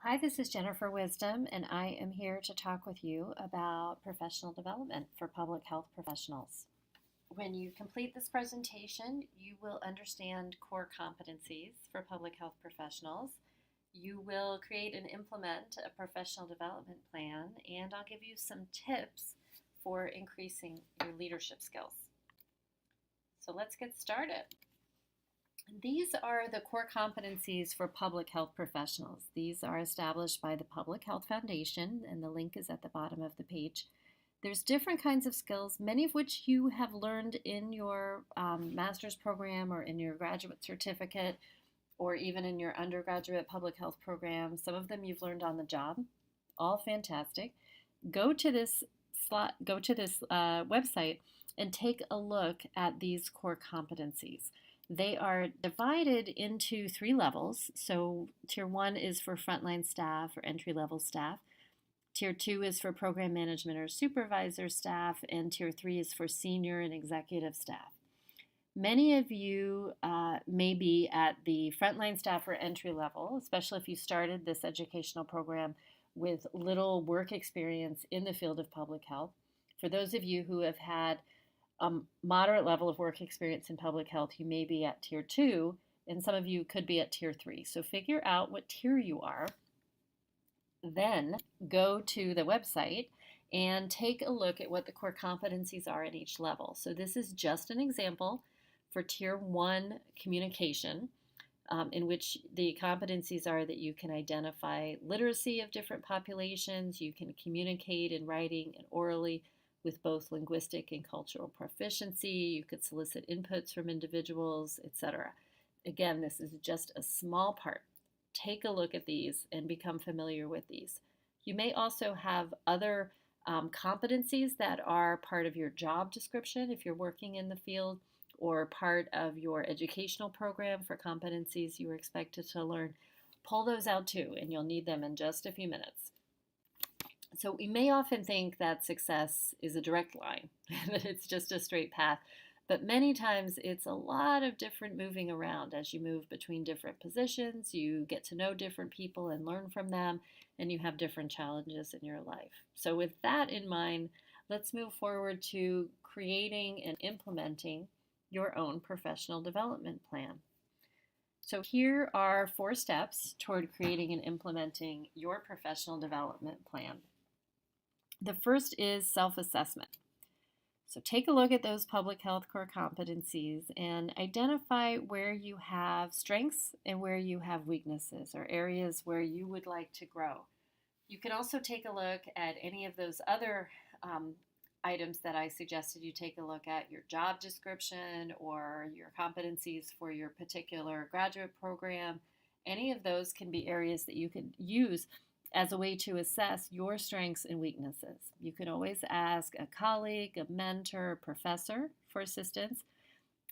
Hi, this is Jennifer Wisdom, and I am here to talk with you about professional development for public health professionals. When you complete this presentation, you will understand core competencies for public health professionals. You will create and implement a professional development plan, and I'll give you some tips for increasing your leadership skills. So let's get started. These are the core competencies for public health professionals. These are established by the Public Health Foundation, and the link is at the bottom of the page. There's different kinds of skills, many of which you have learned in your master's program or in your graduate certificate or even in your undergraduate public health program. Some of them you've learned on the job. All fantastic. Go to this website and take a look at these core competencies. They are divided into 3 levels. So Tier 1 is for frontline staff or entry-level staff. Tier 2 is for program management or supervisor staff, and Tier 3 is for senior and executive staff. Many of you may be at the frontline staff or entry level, especially if you started this educational program with little work experience in the field of public health. For those of you who have had a moderate level of work experience in public health, you may be at Tier 2, and some of you could be at Tier 3. So figure out what tier you are, then go to the website and take a look at what the core competencies are at each level. So this is just an example for Tier 1 communication, in which the competencies are that you can identify literacy of different populations, you can communicate in writing and orally with both linguistic and cultural proficiency, you could solicit inputs from individuals, etc. Again, this is just a small part. Take a look at these and become familiar with these. You may also have other competencies that are part of your job description if you're working in the field, or part of your educational program for competencies you are expected to learn. Pull those out too, and you'll need them in just a few minutes. So we may often think that success is a direct line, that it's just a straight path, but many times it's a lot of different moving around. As you move between different positions, you get to know different people and learn from them, and you have different challenges in your life. So with that in mind, let's move forward to creating and implementing your own professional development plan. So here are 4 steps toward creating and implementing your professional development plan. The first is self-assessment. So take a look at those public health core competencies and identify where you have strengths and where you have weaknesses, or areas where you would like to grow. You can also take a look at any of those other items that I suggested you take a look at, your job description or your competencies for your particular graduate program. Any of those can be areas that you could use as a way to assess your strengths and weaknesses. You can always ask a colleague, a mentor, a professor for assistance,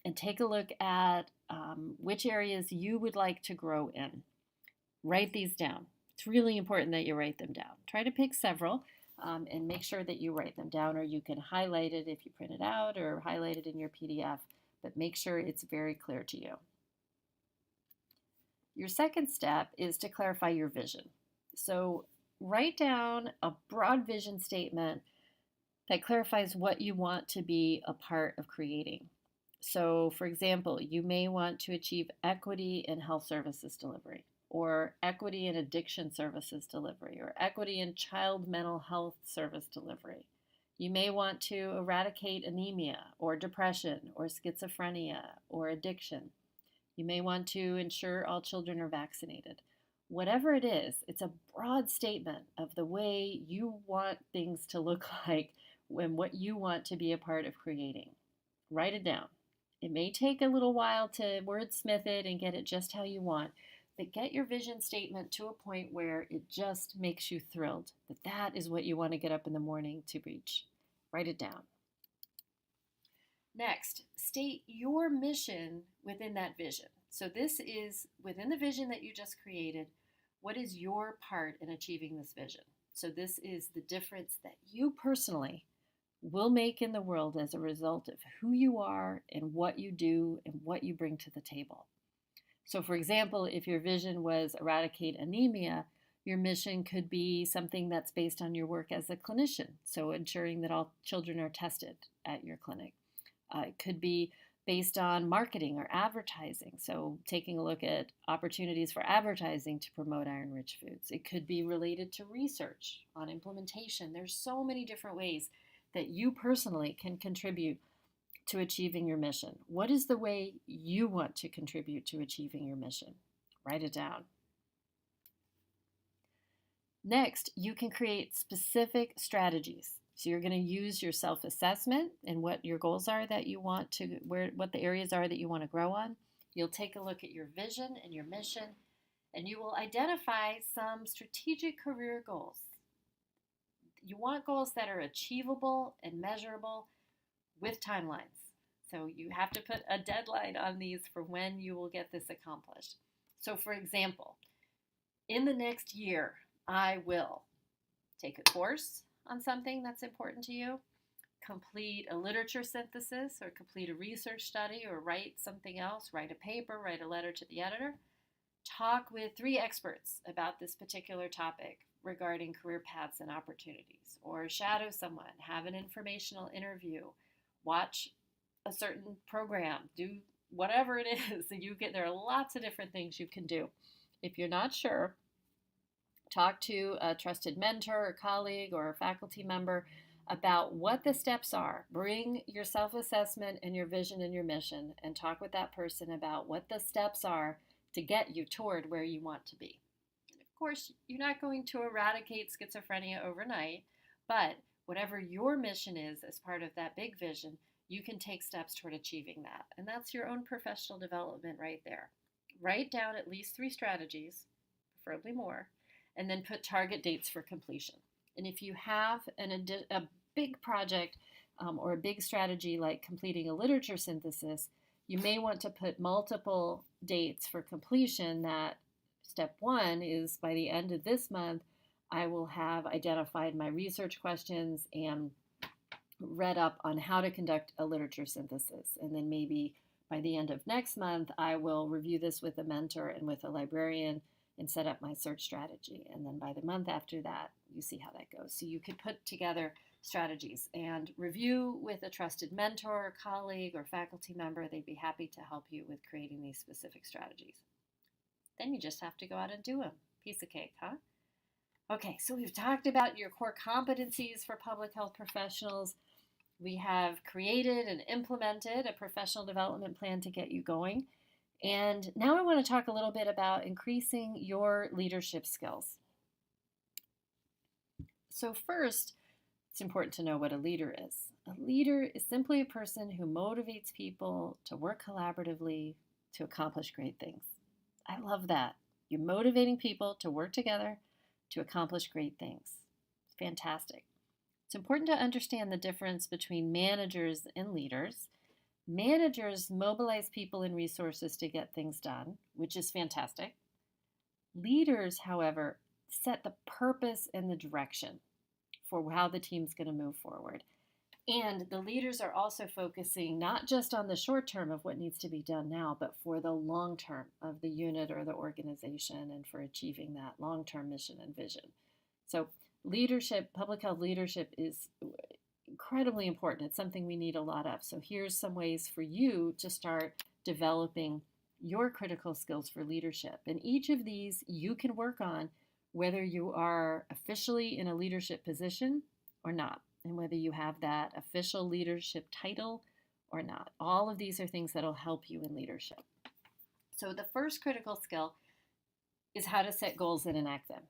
and take a look at which areas you would like to grow in. Write these down. It's really important that you write them down. Try to pick several and make sure that you write them down, or you can highlight it if you print it out or highlight it in your PDF, but make sure it's very clear to you. Your second step is to clarify your vision. So write down a broad vision statement that clarifies what you want to be a part of creating. So for example, you may want to achieve equity in health services delivery, or equity in addiction services delivery, or equity in child mental health service delivery. You may want to eradicate anemia or depression or schizophrenia or addiction. You may want to ensure all children are vaccinated. Whatever it is, it's a broad statement of the way you want things to look like and what you want to be a part of creating. Write it down. It may take a little while to wordsmith it and get it just how you want, but get your vision statement to a point where it just makes you thrilled that that is what you want to get up in the morning to reach. Write it down. Next, state your mission within that vision. So this is within the vision that you just created. What is your part in achieving this vision? So this is the difference that you personally will make in the world as a result of who you are and what you do and what you bring to the table. So for example, if your vision was eradicate anemia, Your mission could be something that's based on your work as a clinician, so ensuring that all children are tested at your clinic. It could be based on marketing or advertising, so taking a look at opportunities for advertising to promote iron-rich foods. It could be related to research on implementation. There's so many different ways that you personally can contribute to achieving your mission. What is the way you want to contribute to achieving your mission? Write it down. Next, you can create specific strategies. So you're going to use your self-assessment and what your goals are that you want to, what the areas are that you want to grow on. You'll take a look at your vision and your mission, and you will identify some strategic career goals. You want goals that are achievable and measurable with timelines. So you have to put a deadline on these for when you will get this accomplished. So for example, in the next year, I will take a course on something that's important to you, complete a literature synthesis or complete a research study or write something else, write a paper, write a letter to the editor, talk with 3 experts about this particular topic regarding career paths and opportunities, or shadow someone, have an informational interview, watch a certain program, do whatever it is that you get. There are lots of different things you can do. If you're not sure, talk to a trusted mentor or colleague or a faculty member about what the steps are. Bring your self-assessment and your vision and your mission and talk with that person about what the steps are to get you toward where you want to be. Of course, you're not going to eradicate schizophrenia overnight, but whatever your mission is as part of that big vision, you can take steps toward achieving that. And that's your own professional development right there. Write down at least 3 strategies, preferably more, and then put target dates for completion. And if you have a big project or a big strategy like completing a literature synthesis, you may want to put multiple dates for completion. That step 1 is by the end of this month, I will have identified my research questions and read up on how to conduct a literature synthesis. And then maybe by the end of next month, I will review this with a mentor and with a librarian and set up my search strategy. And then by the month after that, you see how that goes. So you could put together strategies and review with a trusted mentor, colleague, or faculty member. They'd be happy to help you with creating these specific strategies. Then you just have to go out and do them. Piece of cake, huh? Okay, so we've talked about your core competencies for public health professionals. We have created and implemented a professional development plan to get you going. And now I want to talk a little bit about increasing your leadership skills. So first, it's important to know what a leader is. A leader is simply a person who motivates people to work collaboratively to accomplish great things. I love that. You're motivating people to work together to accomplish great things. It's fantastic. It's important to understand the difference between managers and leaders. Managers mobilize people and resources to get things done, which is fantastic. Leaders, however, set the purpose and the direction for how the team's going to move forward. And the leaders are also focusing not just on the short term of what needs to be done now, but for the long term of the unit or the organization and for achieving that long-term mission and vision. So leadership, public health leadership is incredibly important. It's something we need a lot of. So here's some ways for you to start developing your critical skills for leadership. And each of these you can work on whether you are officially in a leadership position or not, and whether you have that official leadership title or not. All of these are things that will help you in leadership. So the first critical skill is how to set goals and enact them.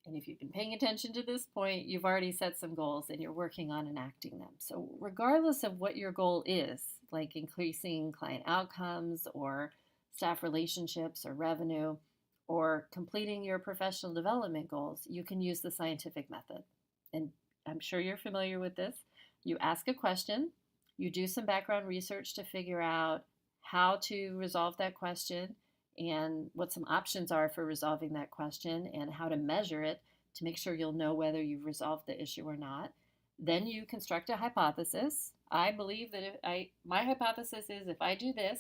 And if you've been paying attention to this point, you've already set some goals and you're working on enacting them. So regardless of what your goal is, like increasing client outcomes or staff relationships or revenue, or completing your professional development goals, you can use the scientific method. And I'm sure you're familiar with this. You ask a question, you do some background research to figure out how to resolve that question and what some options are for resolving that question and how to measure it to make sure you'll know whether you've resolved the issue or not. Then you construct a hypothesis. I believe that my hypothesis is if I do this,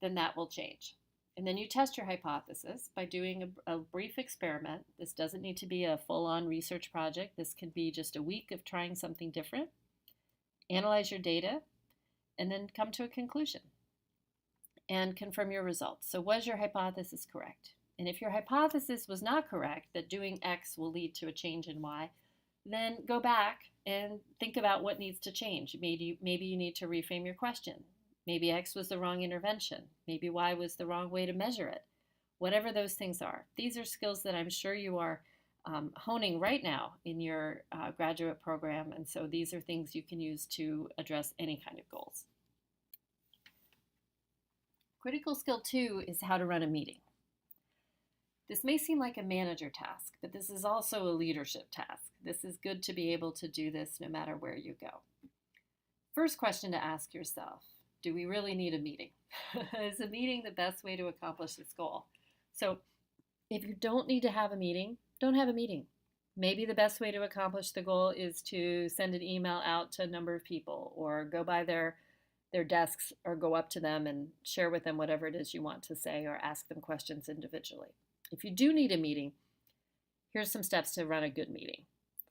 then that will change. And then you test your hypothesis by doing a brief experiment. This doesn't need to be a full-on research project. This can be just a week of trying something different. Analyze your data, and then come to a conclusion and confirm your results. So was your hypothesis correct? And if your hypothesis was not correct, that doing X will lead to a change in Y, then go back and think about what needs to change. Maybe you need to reframe your question. Maybe X was the wrong intervention. Maybe Y was the wrong way to measure it. Whatever those things are. These are skills that I'm sure you are honing right now in your graduate program, and so these are things you can use to address any kind of goals. Critical skill 2 is how to run a meeting. This may seem like a manager task, but this is also a leadership task. This is good to be able to do this no matter where you go. First question to ask yourself, do we really need a meeting? Is a meeting the best way to accomplish this goal? So if you don't need to have a meeting, don't have a meeting. Maybe the best way to accomplish the goal is to send an email out to a number of people, or go by their desks, or go up to them and share with them whatever it is you want to say, or ask them questions individually. If you do need a meeting, here's some steps to run a good meeting.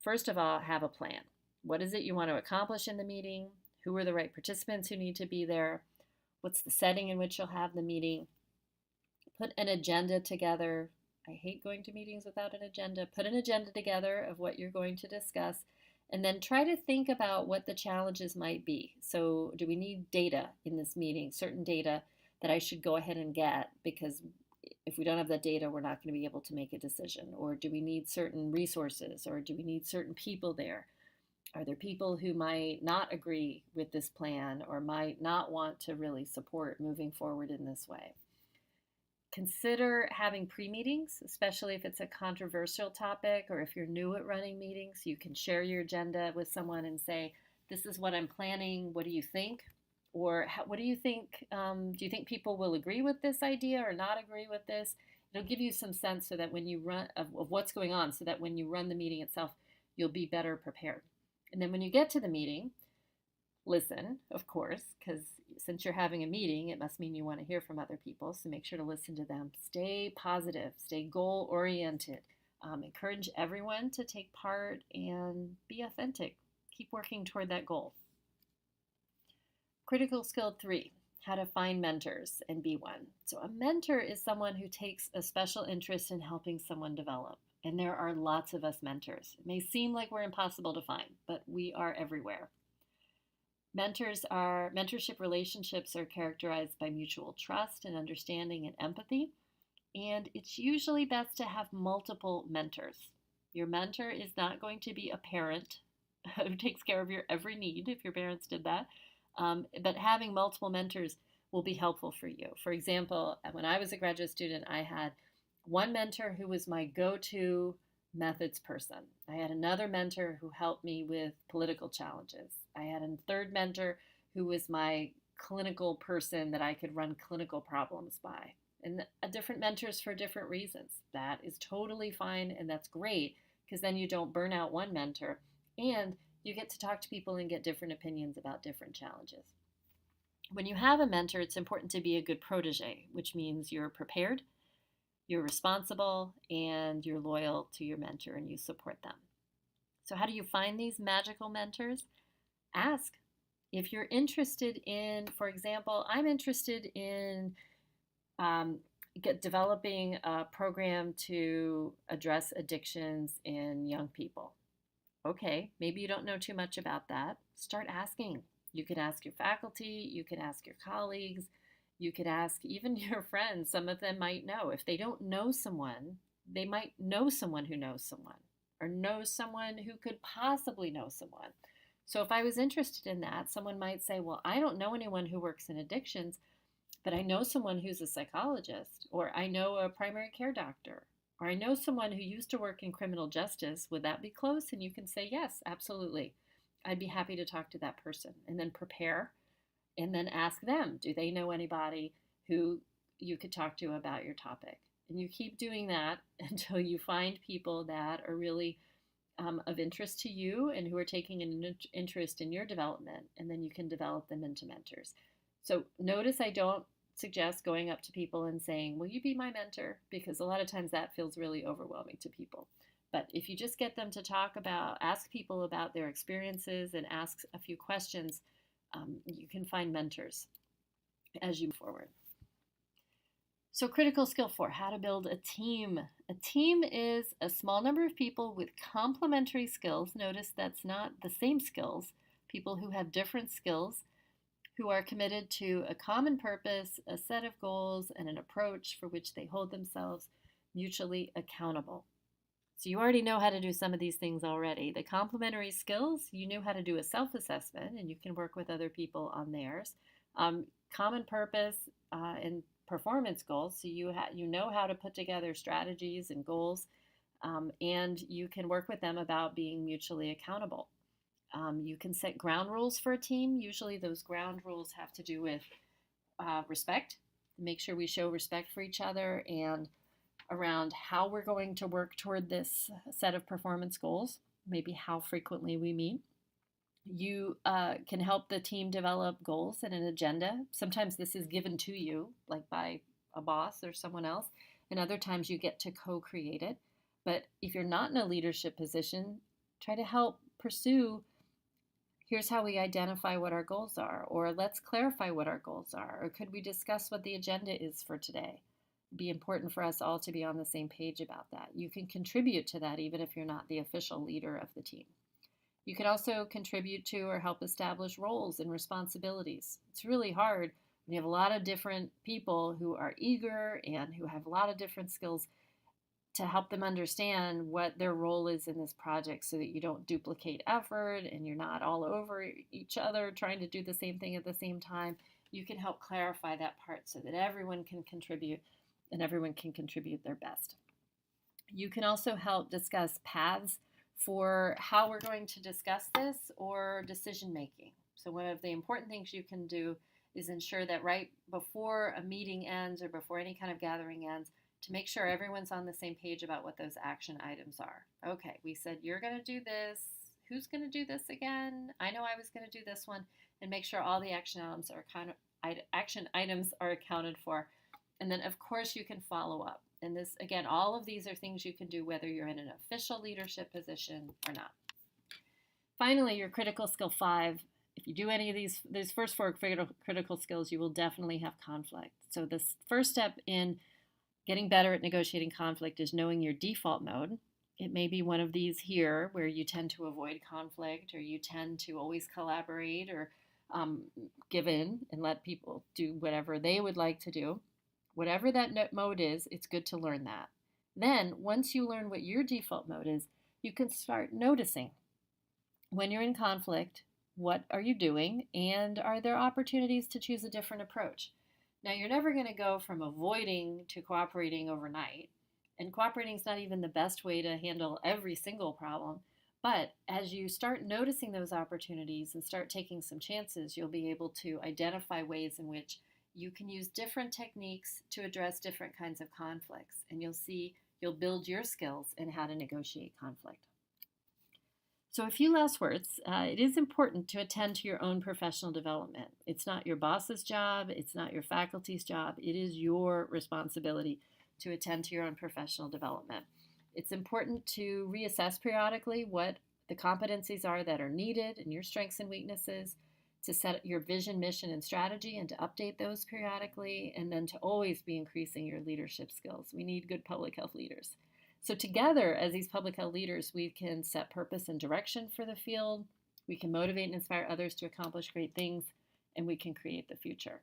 First of all, have a plan. What is it you want to accomplish in the meeting? Who are the right participants who need to be there? What's the setting in which you'll have the meeting? Put an agenda together. I hate going to meetings without an agenda. Put an agenda together of what you're going to discuss, and then try to think about what the challenges might be. So do we need data in this meeting, certain data that I should go ahead and get, because if we don't have that data, we're not going to be able to make a decision? Or do we need certain resources, or do we need certain people there? Are there people who might not agree with this plan, or might not want to really support moving forward in this way? Consider having pre-meetings, especially if it's a controversial topic, or if you're new at running meetings. You can share your agenda with someone and say, this is what I'm planning, what do you think? Or what do you think? Do you think people will agree with this idea or not agree with this? It'll give you some sense so that when you run of what's going on, so that when you run the meeting itself, you'll be better prepared. And then when you get to the meeting, listen, of course, because since you're having a meeting, it must mean you want to hear from other people. So make sure to listen to them. Stay positive, stay goal-oriented. Encourage everyone to take part and be authentic. Keep working toward that goal. Critical skill 3, how to find mentors and be one. So a mentor is someone who takes a special interest in helping someone develop. And there are lots of us mentors. It may seem like we're impossible to find, but we are everywhere. Mentorship relationships are characterized by mutual trust and understanding and empathy. And it's usually best to have multiple mentors. Your mentor is not going to be a parent who takes care of your every need, if your parents did that. But having multiple mentors will be helpful for you. For example, when I was a graduate student, I had one mentor who was my go-to methods person. I had another mentor who helped me with political challenges. I had a third mentor who was my clinical person that I could run clinical problems by. And different mentors for different reasons. That is totally fine, and that's great, because then you don't burn out one mentor, and you get to talk to people and get different opinions about different challenges. When you have a mentor, it's important to be a good protege, which means you're prepared, you're responsible, and you're loyal to your mentor, and you support them. So how do you find these magical mentors? Ask. If you're interested in, for example, I'm interested in developing a program to address addictions in young people. Okay, maybe you don't know too much about that. Start asking. You could ask your faculty, you could ask your colleagues, you could ask even your friends. Some of them might know. If they don't know someone, they might know someone who knows someone, or know someone who could possibly know someone. So if I was interested in that, someone might say, well, I don't know anyone who works in addictions, but I know someone who's a psychologist, or I know a primary care doctor, or I know someone who used to work in criminal justice. Would that be close? And you can say, yes, absolutely. I'd be happy to talk to that person. And then prepare, and then ask them, do they know anybody who you could talk to about your topic? And you keep doing that until you find people that are really of interest to you and who are taking an interest in your development, and then you can develop them into mentors. So notice I don't suggest going up to people and saying, will you be my mentor? Because a lot of times that feels really overwhelming to people. But if you just get them to ask people about their experiences and ask a few questions, you can find mentors as you move forward. So critical skill 4, how to build a team. A team is a small number of people with complementary skills. Notice that's not the same skills. People who have different skills, who are committed to a common purpose, a set of goals, and an approach for which they hold themselves mutually accountable. So you already know how to do some of these things already. The complementary skills, you knew how to do a self-assessment, and you can work with other people on theirs. Common purpose and performance goals, so you know how to put together strategies and goals, and you can work with them about being mutually accountable. You can set ground rules for a team. Usually those ground rules have to do with respect. Make sure we show respect for each other and around how we're going to work toward this set of performance goals, maybe how frequently we meet. You can help the team develop goals and an agenda. Sometimes this is given to you, like by a boss or someone else, and other times you get to co-create it. But if you're not in a leadership position, try to help pursue, here's how we identify what our goals are, or let's clarify what our goals are, or could we discuss what the agenda is for today? It'd be important for us all to be on the same page about that. You can contribute to that even if you're not the official leader of the team. You can also contribute to or help establish roles and responsibilities. It's really hard when you have a lot of different people who are eager and who have a lot of different skills to help them understand what their role is in this project so that you don't duplicate effort and you're not all over each other trying to do the same thing at the same time. You can help clarify that part so that everyone can contribute and everyone can contribute their best. You can also help discuss paths for how we're going to discuss this or decision making. So one of the important things you can do is ensure that right before a meeting ends or before any kind of gathering ends, to make sure everyone's on the same page about what those action items are. Okay, we said you're going to do this. Who's going to do this again? I know I was going to do this one. And make sure all the action items are accounted for. And then, of course, you can follow up. And this, again, all of these are things you can do whether you're in an official leadership position or not. Finally, your critical skill 5. If you do any of these first 4 critical skills, you will definitely have conflict. So the first step in getting better at negotiating conflict is knowing your default mode. It may be one of these here where you tend to avoid conflict or you tend to always collaborate or give in and let people do whatever they would like to do. Whatever that mode is, it's good to learn that. Then, once you learn what your default mode is, you can start noticing when you're in conflict, what are you doing, and are there opportunities to choose a different approach? Now, you're never going to go from avoiding to cooperating overnight, and cooperating is not even the best way to handle every single problem. But as you start noticing those opportunities and start taking some chances, you'll be able to identify ways in which you can use different techniques to address different kinds of conflicts, and you'll build your skills in how to negotiate conflict. So a few last words. It is important to attend to your own professional development. It's not your boss's job. It's not your faculty's job. It is your responsibility to attend to your own professional development. It's important to reassess periodically what the competencies are that are needed and your strengths and weaknesses, to set your vision, mission, and strategy and to update those periodically, and then to always be increasing your leadership skills. We need good public health leaders. So together, as these public health leaders, we can set purpose and direction for the field, we can motivate and inspire others to accomplish great things, and we can create the future.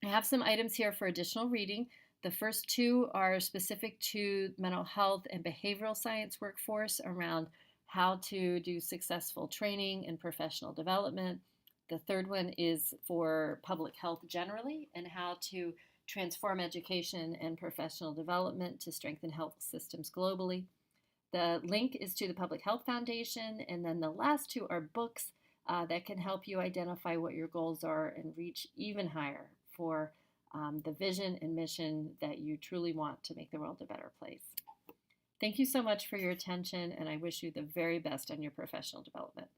I have some items here for additional reading. The first 2 are specific to mental health and behavioral science workforce around how to do successful training and professional development. The third one is for public health generally and how to transform education and professional development to strengthen health systems globally. The link is to the Public Health Foundation, and then the last 2 are books that can help you identify what your goals are and reach even higher for the vision and mission that you truly want to make the world a better place. Thank you so much for your attention, and I wish you the very best on your professional development.